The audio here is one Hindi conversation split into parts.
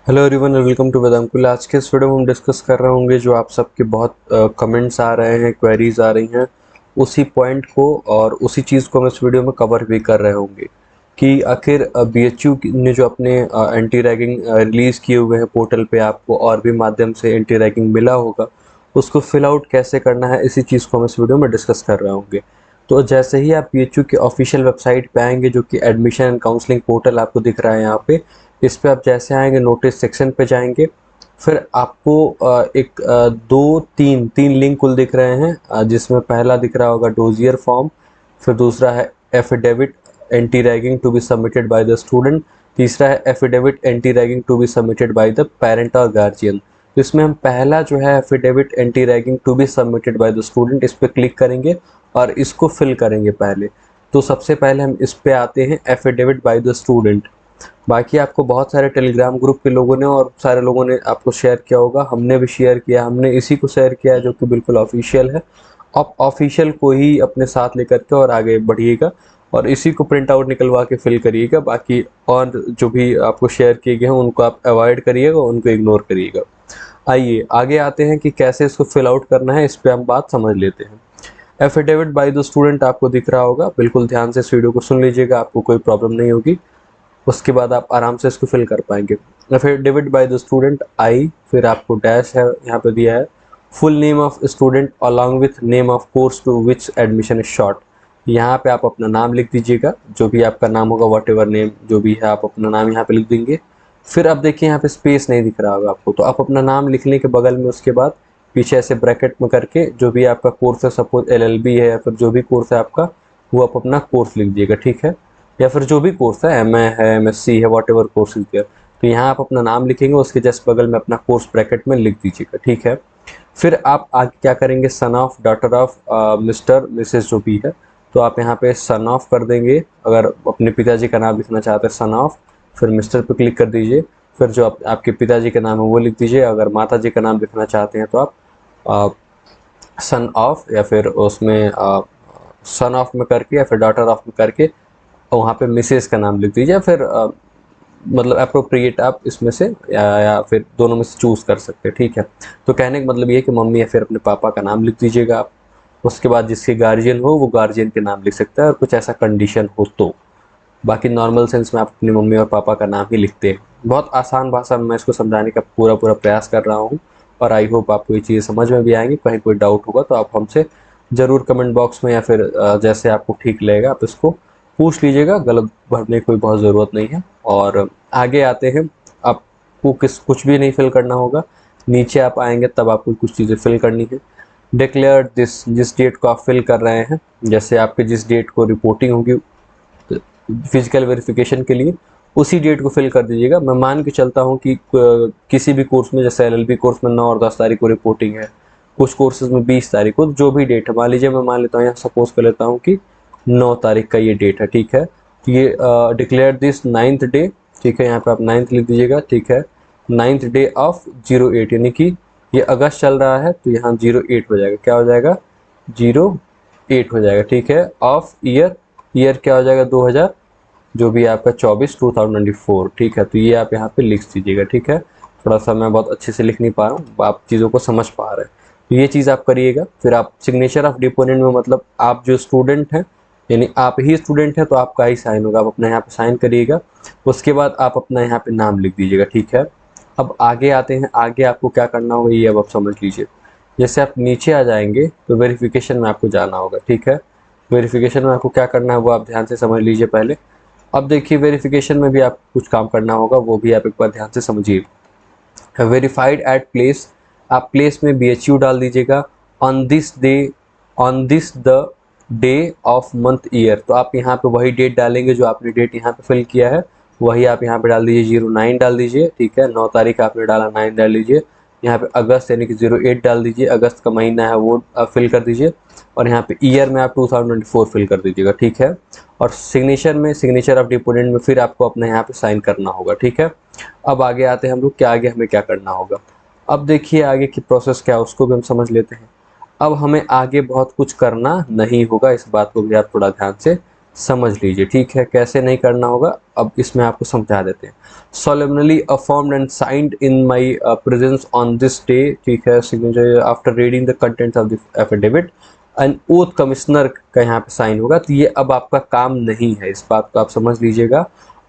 Hello everyone, welcome to Vedankul. आज के इस वीडियो में हम डिस्कस कर रहे होंगे जो आप सबके बहुत कमेंट्स आ रहे हैं, क्वेरीज आ रही हैं, उसी पॉइंट को और उसी चीज़ को हम इस वीडियो में कवर भी कर रहे होंगे कि आखिर बीएचयू ने जो अपने एंटी रैगिंग रिलीज़ किए हुए हैं पोर्टल पे, आपको और भी माध्यम से एंटी रैगिंग मिला होगा, उसको फिल आउट कैसे करना है, इसी चीज़ को हम इस वीडियो में डिस्कस कर रहे होंगे। तो जैसे ही आप बीएचयू के ऑफिशियल वेबसाइट पे आएंगे, जो कि एडमिशन एंड काउंसलिंग पोर्टल आपको दिख रहा है यहाँ पे, इस पे आप जैसे आएंगे नोटिस सेक्शन पे जाएंगे, फिर आपको एक दो तीन तीन लिंक कुल दिख रहे हैं, जिसमें पहला दिख रहा होगा डोजियर फॉर्म, फिर दूसरा है affidavit anti ragging to be submitted by the student, तीसरा है affidavit anti ragging to be submitted by the parent और गार्जियन। तो इसमें हम पहला जो है affidavit anti ragging to be submitted by the student, इस पर क्लिक करेंगे और इसको फिल करेंगे पहले। तो सबसे पहले हम इस पे आते हैं एफिडेविट बाय द स्टूडेंट। बाकी आपको बहुत सारे टेलीग्राम ग्रुप के लोगों ने और सारे लोगों ने आपको शेयर किया होगा, हमने भी शेयर किया, हमने इसी को शेयर किया है जो कि बिल्कुल ऑफिशियल है। आप ऑफिशियल को ही अपने साथ लेकर के और आगे बढ़िएगा और इसी को प्रिंट आउट निकलवा के फिल करिएगा। बाकी और जो भी आपको शेयर किए गए हैं उनको आप अवॉइड करिएगा, उनको इग्नोर करिएगा। आइए आगे आते हैं कि कैसे इसको फिल आउट करना है, इस पर हम बात समझ लेते हैं। एफिडेविट बाय द स्टूडेंट आपको दिख रहा होगा, बिल्कुल ध्यान से इस वीडियो को सुन लीजिएगा, आपको कोई प्रॉब्लम नहीं होगी। उसके बाद आप आराम से इसको फिल कर पाएंगे। फिर डिविड बाय द स्टूडेंट आई, फिर आपको डैश है यहाँ पे दिया है, full name of student along with name of course to which admission is sought. यहाँ पे आप अपना नाम लिख दीजिएगा, जो भी आपका नाम होगा, वट एवर नेम जो भी है, आप अपना नाम यहाँ पे लिख देंगे। फिर आप देखिए यहाँ पे स्पेस नहीं दिख रहा होगा आपको, तो आप अपना नाम लिखने के बगल में उसके बाद पीछे ऐसे ब्रैकेट में करके जो भी आपका कोर्स है, सपोज एलएलबी है या फिर जो भी कोर्स है आपका, वो आप अपना कोर्स लिख दीजिएगा, ठीक है। या फिर जो भी कोर्स है, एमए है, एमएससी है, what ever course is there, तो यहाँ आप अपना नाम लिखेंगे, उसके जस्ट बगल में अपना कोर्स ब्रैकेट में लिख दीजिएगा, ठीक है। फिर आप आगे क्या करेंगे, son of, daughter of, mister Mrs जो भी है, तो आप यहाँ पे सन ऑफ कर देंगे। अगर अपने पिताजी का नाम लिखना चाहते हैं, सन ऑफ, फिर मिस्टर पे क्लिक कर दीजिए। फिर जो आपके पिताजी का नाम है वो लिख दीजिए। अगर माता जी का नाम लिखना चाहते हैं तो आप सन ऑफ या फिर उसमें सन ऑफ में करके या फिर डॉटर ऑफ में करके वहाँ पे मिसेस का नाम लिख दीजिए। फिर मतलब अप्रोप्रिएट आप इसमें से या फिर दोनों में से चूज़ कर सकते हैं, ठीक है। तो कहने का मतलब ये है कि मम्मी या फिर अपने पापा का नाम लिख दीजिएगा आप। उसके बाद जिसके गार्जियन हो वो गार्जियन के नाम लिख सकता है, और कुछ ऐसा कंडीशन हो तो। बाकी नॉर्मल सेंस में आप अपनी मम्मी और पापा का नाम ही लिखते हैं। बहुत आसान भाषा में मैं इसको समझाने का पूरा प्रयास कर रहा हूँ, और आई होप आपको ये चीज़ें समझ में भी आएंगी। कहीं कोई डाउट होगा तो आप हमसे ज़रूर कमेंट बॉक्स में या फिर जैसे आपको ठीक लगेगा आप इसको पूछ लीजिएगा, गलत भरने की कोई बहुत ज़रूरत नहीं है। और आगे आते हैं, आपको कुछ भी नहीं फिल करना होगा। नीचे आप आएंगे तब आपको कुछ चीज़ें फिल करनी है। डिक्लेयर दिस, जिस डेट को आप फिल कर रहे हैं, जैसे आपके जिस डेट को रिपोर्टिंग होगी फिजिकल वेरिफिकेशन के लिए, उसी डेट को फिल कर दीजिएगा। मैं मान के चलता हूँ कि किसी भी कोर्स में, जैसे एलएलबी कोर्स में 9 और 10 तारीख को रिपोर्टिंग है, कुछ कोर्सेज में 20 तारीख को, जो भी डेट है, मान लीजिए मैं मान लेता हूँ, यहाँ सपोज कर लेता हूँ कि 9 तारीख का ये डेट है, ठीक है। तो ये डिक्लेयर दिस 9th डे, ठीक है, यहाँ पे आप 9th लिख दीजिएगा, ठीक है। 9th डे ऑफ 08, यानी कि ये अगस्त चल रहा है तो यहाँ 08 हो जाएगा, क्या हो जाएगा, 08 हो जाएगा, ठीक है। ऑफ ईयर, ईयर क्या हो जाएगा, 2000, जो भी आपका 2024, ठीक है। तो ये आप यहाँ पे लिख दीजिएगा, ठीक है। थोड़ा सा मैं बहुत अच्छे से लिख नहीं पा रहा हूँ, आप चीज़ों को समझ पा रहे हैं, तो ये चीज़ आप करिएगा। फिर आप सिग्नेचर ऑफ डिपोनेंट में, मतलब आप जो स्टूडेंट हैं, यानी आप ही स्टूडेंट हैं तो आपका ही साइन होगा, आप अपना यहाँ पे साइन करिएगा। उसके बाद आप अपना यहाँ पे नाम लिख दीजिएगा, ठीक है। अब आगे आते हैं, आगे आपको क्या करना होगा ये अब आप समझ लीजिए। जैसे आप नीचे आ जाएंगे तो वेरिफिकेशन में आपको जाना होगा, ठीक है। वेरिफिकेशन में आपको क्या करना है वो आप ध्यान से समझ लीजिए पहले। अब देखिए वेरिफिकेशन में भी आपको कुछ काम करना होगा, वो भी आप एक बार ध्यान से समझिए। वेरीफाइड एट प्लेस, आप प्लेस में बीएचयू डाल दीजिएगा। On this day, on this the day of month year, तो आप यहाँ पे वही डेट डालेंगे जो आपने डेट यहाँ पे फिल किया है, वही आप यहाँ पे डाल दीजिए। 09 डाल दीजिए, ठीक है। 9 तारीख आपने डाला, 9 डाल दीजिए। यहाँ पे अगस्त यानी कि 08 डाल दीजिए, अगस्त का महीना है वो फिल कर दीजिए। और यहाँ पे ईयर में आप 2024 फिल कर दीजिएगा, ठीक है। और सिग्नेचर में, सिग्नेचर ऑफ डिपोनेंट में फिर आपको अपने यहाँ पे साइन करना होगा, ठीक है। अब आगे आते हैं हम लोग, क्या आगे हमें क्या करना होगा। अब देखिए आगे की प्रोसेस क्या है उसको भी हम समझ लेते हैं। अब हमें आगे बहुत कुछ करना नहीं होगा, इस बात को भी आप थोड़ा ध्यान से समझ लीजिए, ठीक है। कैसे नहीं करना होगा अब इसमें आपको समझा देते हैं। Solemnly affirmed and signed in my presence on this day, ठीक है, signature after reading the contents of the affidavit and oath commissioner का यहाँ पे साइन होगा। तो ये अब आपका काम नहीं है, इस बात को आप समझ लीजिएगा।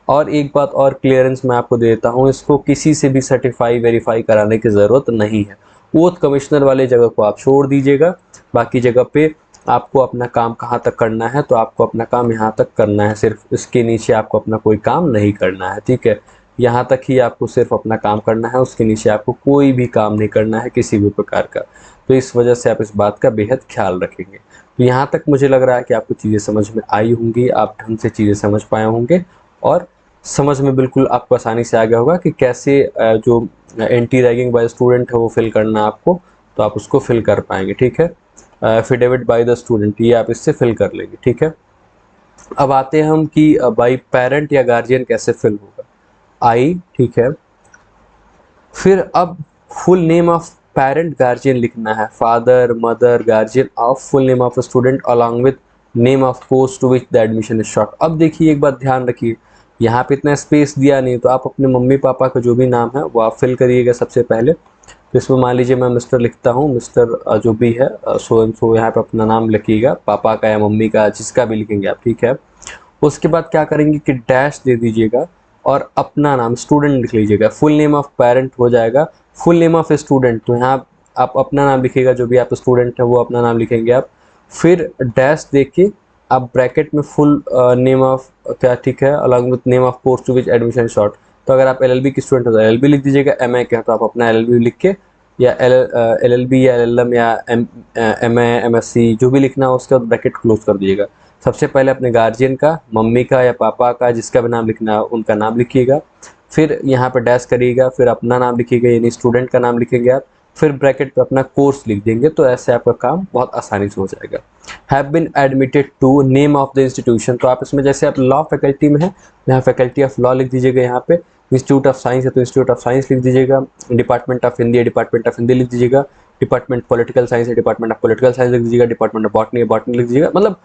और एक बात और क्लियरेंस मैं आपको देता हूँ, इसको किसी से भी सर्टिफाई वेरीफाई कराने की ज़रूरत नहीं है। ओथ कमिश्नर वाले जगह को आप छोड़ दीजिएगा, बाकी जगह पे आपको अपना काम कहाँ तक करना है, तो आपको अपना काम यहाँ तक करना है, सिर्फ इसके नीचे आपको अपना कोई काम नहीं करना है, ठीक है। यहाँ तक ही आपको सिर्फ अपना काम करना है, उसके नीचे आपको कोई भी काम नहीं करना है किसी भी प्रकार का। तो इस वजह से आप इस बात का बेहद ख्याल रखेंगे। तो यहाँ तक मुझे लग रहा है कि आपको चीज़ें समझ में आई होंगी, आप ढंग से चीज़ें समझ पाए होंगे और समझ में बिल्कुल आपको आसानी से आ गया होगा कि कैसे जो एंटी रैगिंग बाय स्टूडेंट है वो फिल करना आपको, तो आप उसको फिल कर पाएंगे, ठीक है। एफिडेविट बाय द स्टूडेंट, ये आप इससे फिल कर लेंगे, ठीक है। अब आते हैं हम कि बाय पेरेंट या गार्जियन कैसे फिल होगा। आई, ठीक है। फिर अब full name of parent guardian लिखना है, father mother guardian of full name of student along with name of course to which the admission is sought. अब देखिए एक बात ध्यान रखिए, यहाँ पे इतना स्पेस दिया नहीं, तो आप अपने मम्मी पापा का जो भी नाम है वो आप फिल करिएगा सबसे पहले। तो इसमें मान लीजिए मैं मिस्टर लिखता हूँ, मिस्टर जो भी है सो एंड सो, यहाँ पे अपना नाम लिखिएगा, पापा का या मम्मी का, जिसका भी लिखेंगे आप, ठीक है। उसके बाद क्या करेंगे कि डैश दे दीजिएगा और अपना नाम स्टूडेंट लिख लीजिएगा। फुल नेम ऑफ पेरेंट हो जाएगा फुल नेम ऑफ स्टूडेंट, तो यहाँ आप अपना नाम लिखिएगा, जो भी आप स्टूडेंट है वो अपना नाम लिखेंगे आप। फिर डैश देके आप ब्रैकेट में फुल नेम ऑफ क्या, ठीक है, along with name of course to which admission sought. तो अगर आप एलएलबी की स्टूडेंट हो तो एलएलबी लिख दीजिएगा, एमए के तो आप अपना एलएलबी लिख के, या एलएलबी या एलएलएम या एमए एमएससी जो भी लिखना हो उसके बाद ब्रैकेट क्लोज कर दीजिएगा। सबसे पहले अपने गार्जियन का, मम्मी का या पापा का, जिसका भी नाम लिखना है उनका नाम लिखिएगा। फिर यहाँ पे डैश करिएगा, फिर अपना नाम लिखिएगा यानी स्टूडेंट का नाम लिखेंगे आप, फिर ब्रैकेट पे अपना कोर्स लिख देंगे। तो ऐसे आपका काम बहुत आसानी से हो जाएगा। Have been admitted to name of the institution, तो आप इसमें जैसे आप लॉ फैकल्टी में है, यहाँ फैकल्टी ऑफ लॉ लिख दीजिएगा, यहाँ पे इंस्टीट्यूट ऑफ साइंस है तो इंस्टीट्यूट ऑफ साइंस लिख दीजिएगा, डिपार्टमेंट ऑफ हिंदी है डिपार्टमेंट ऑफ हिंदी लिख दीजिएगा, डिपार्टमेंट पॉलिटिकल साइंस है डिपार्टमेंट ऑफ पॉलिटिकल साइंस लिख दीजिएगा, डिपार्टमेंट ऑफ बॉटनी है बॉटनी लिख दीजिएगा। मतलब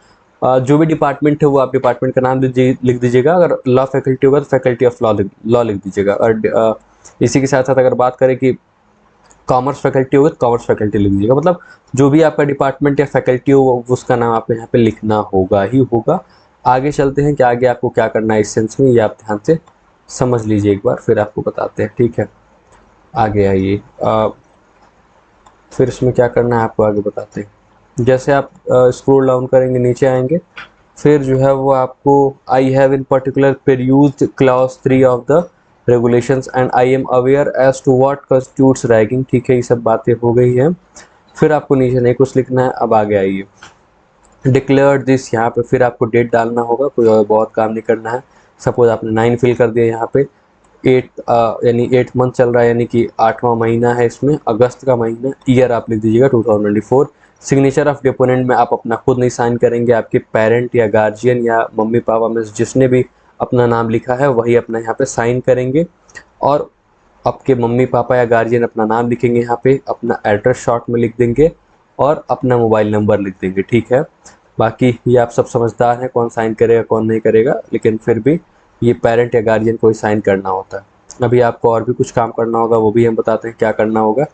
जो भी डिपार्टमेंट है वो आप डिपार्टमेंट का नाम लिख दीजिएगा। अगर लॉ फैकल्टी होगा तो फैकल्टी ऑफ लॉ लिख दीजिएगा। और इसी के साथ साथ अगर बात करें कि कॉमर्स फैकल्टी होगा तो कॉमर्स फैकल्टी लिख दीजिएगा। मतलब जो भी आपका डिपार्टमेंट या फैकल्टी हो उसका नाम आपको यहाँ पे लिखना होगा ही होगा। आगे चलते हैं कि आगे आपको क्या करना है इस सेंस में, ये आप ध्यान से समझ लीजिए एक बार, फिर आपको बताते हैं, ठीक है। आगे आइए, फिर इसमें क्या करना है आपको आगे बताते हैं। जैसे आप स्क्रॉल डाउन करेंगे नीचे आएंगे, फिर जो है वो आपको I have in particular perused clause 3 of the regulations and I am aware as to what constitutes ragging, ठीक है, ये सब बातें हो गई हैं। फिर आपको नीचे नहीं कुछ लिखना है। अब आगे आइए, डिक्लेयर दिस, यहाँ पे फिर आपको डेट डालना होगा, कोई और बहुत काम नहीं करना है। सपोज आपने 9 फिल कर दिया, यहाँ पे 8 यानी 8 मंथ चल रहा है, यानी कि 8वां महीना है, इसमें अगस्त का महीना, ईयर आप लिख दीजिएगा 2024। सिग्नेचर ऑफ डिपोनेंट में आप अपना खुद नहीं साइन करेंगे, आपके पेरेंट या गार्जियन या मम्मी पापा में जिसने भी अपना नाम लिखा है वही अपना यहाँ पे साइन करेंगे। और आपके मम्मी पापा या गार्जियन अपना नाम लिखेंगे, यहाँ पे अपना एड्रेस शॉर्ट में लिख देंगे और अपना मोबाइल नंबर लिख देंगे, ठीक है। बाकी ये आप सब समझदार हैं, कौन साइन करेगा कौन नहीं करेगा, लेकिन फिर भी ये पेरेंट या गार्जियन को ही साइन करना होता है। अभी आपको और भी कुछ काम करना होगा, वो भी हम बताते हैं क्या करना होगा।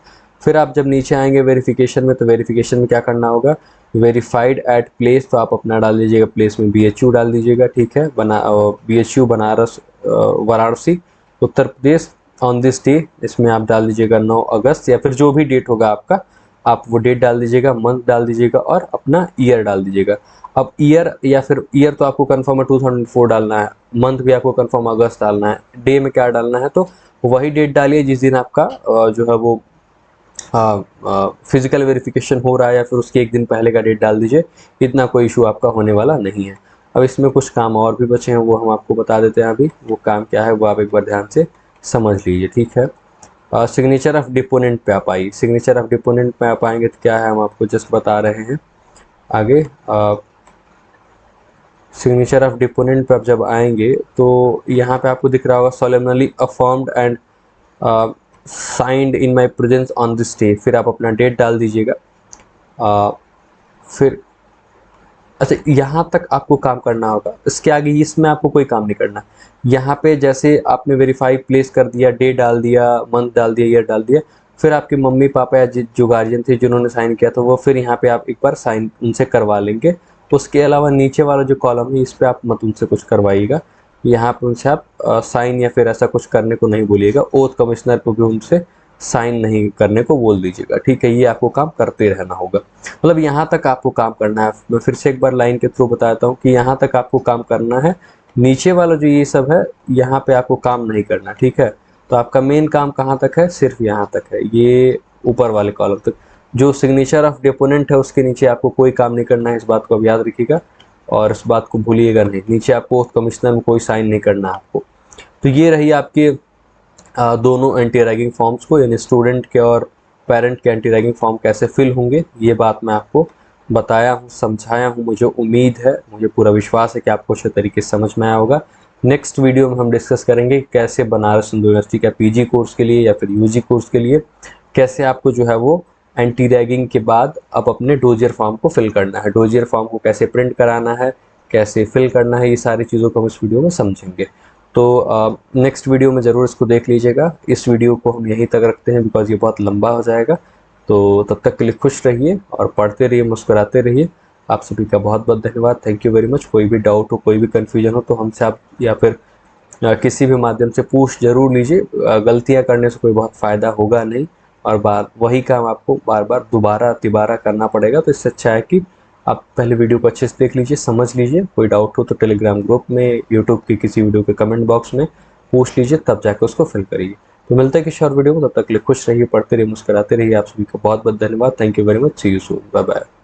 फिर आप जब नीचे आएंगे वेरिफिकेशन में, तो वेरिफिकेशन में क्या करना होगा, वेरीफाइड एट प्लेस, तो आप अपना डाल दीजिएगा, प्लेस में BHU डाल दीजिएगा, ठीक है। BHU Banaras Varanasi Uttar Pradesh on this day, इसमें आप डाल दीजिएगा 9 अगस्त, या फिर जो भी डेट होगा आपका आप वो डेट डाल दीजिएगा, मंथ डाल दीजिएगा और अपना ईयर डाल दीजिएगा। अब ईयर या फिर ईयर तो आपको कंफर्म है 2004 डालना है, मंथ भी आपको कंफर्म अगस्त डालना है, डे में क्या डालना है तो वही डेट डालिए जिस दिन आपका जो है वो फिजिकल वेरिफिकेशन हो रहा है, या फिर उसके एक दिन पहले का डेट डाल दीजिए। इतना कोई इशू आपका होने वाला नहीं है। अब इसमें कुछ काम और भी बचे हैं, वो हम आपको बता देते हैं। अभी वो काम क्या है वो आप एक बार ध्यान से समझ लीजिए, ठीक है। सिग्नेचर ऑफ डिपोनेंट पे आप आइए, सिग्नेचर ऑफ डिपोनेंट पे आप आएंगे तो क्या है हम आपको जस्ट बता रहे हैं आगे। सिग्नेचर ऑफ डिपोनेंट पे आप जब आएंगे तो यहाँ पे आपको दिख रहा होगा solemnly affirmed and signed in my presence on this day, फिर आप अपना डेट डाल दीजिएगा। फिर अच्छा, यहाँ तक आपको काम करना होगा, इसके आगे इसमें आपको कोई काम नहीं करना। यहाँ पे जैसे आपने वेरीफाई प्लेस कर दिया, डे डाल दिया, मंथ डाल दिया, ईयर डाल दिया, फिर आपके मम्मी पापा या जो गार्जियन थे जिन्होंने साइन किया था वो फिर यहाँ पे आप एक बार साइन उनसे करवा लेंगे। तो उसके अलावा नीचे वाला जो कॉलम है इस पर आप मत उनसे कुछ करवाइएगा। यहाँ पे उनसे आप साइन या फिर ऐसा कुछ करने को नहीं बोलिएगा। ओथ कमिश्नर को भी उनसे साइन नहीं करने को बोल दीजिएगा, ठीक है। ये आपको काम करते रहना होगा, मतलब यहाँ तक आपको काम करना है। मैं फिर से एक बार लाइन के थ्रू बताता हूँ कि यहाँ तक आपको काम करना है। नीचे वाला जो ये सब है यहाँ पे आपको काम नहीं करना, ठीक है। तो आपका मेन काम कहाँ तक है, सिर्फ यहाँ तक है, ये ऊपर वाले कॉलम तक। जो सिग्नेचर ऑफ डिपोनेंट है उसके नीचे आपको कोई काम नहीं करना है, इस बात को अब याद रखिएगा और इस बात को भूलिएगा नहीं। नीचे आपको कमिश्नर में कोई साइन नहीं करना है आपको। तो ये रही आपके दोनों एंटी रैगिंग फॉर्म्स को, यानी स्टूडेंट के और पेरेंट के एंटी रैगिंग फॉर्म कैसे फिल होंगे, ये बात मैं आपको बताया हूँ, समझाया हूँ। मुझे उम्मीद है, मुझे पूरा विश्वास है कि आपको अच्छे तरीके से समझ में आया होगा। नेक्स्ट वीडियो में हम डिस्कस करेंगे कैसे बनारस हिंदू यूनिवर्सिटी का पीजी कोर्स के लिए या फिर यूजी कोर्स के लिए कैसे आपको जो है वो एंटी रैगिंग के बाद अब अपने डोजियर फॉर्म को फिल करना है, डोजियर फॉर्म को कैसे प्रिंट कराना है, कैसे फिल करना है, ये सारी चीज़ों को हम इस वीडियो में समझेंगे। तो नेक्स्ट वीडियो में ज़रूर इसको देख लीजिएगा। इस वीडियो को हम यहीं तक रखते हैं बिकॉज ये बहुत लंबा हो जाएगा। तो तब तक के लिए खुश रहिए और पढ़ते रहिए, मुस्कुराते रहिए। आप सभी का बहुत बहुत धन्यवाद, थैंक यू वेरी मच। कोई भी डाउट हो, कोई भी कन्फ्यूजन हो तो हमसे आप या फिर किसी भी माध्यम से पूछ जरूर लीजिए। गलतियां करने से कोई बहुत फ़ायदा होगा नहीं और बार वही काम आपको बार बार दोबारा तिबारा करना पड़ेगा। तो इससे अच्छा है कि आप पहले वीडियो को अच्छे से देख लीजिए, समझ लीजिए। कोई डाउट हो तो टेलीग्राम ग्रुप में, यूट्यूब की किसी वीडियो के कमेंट बॉक्स में पूछ लीजिए, तब जाकर उसको फिल करिए। तो मिलते हैं किसी और वीडियो में, तब तक के लिए खुश रहिए, पढ़ते रहिए, मुस्कुराते रहिए। आप सभी का बहुत बहुत धन्यवाद, thank you very much, see you soon, bye bye.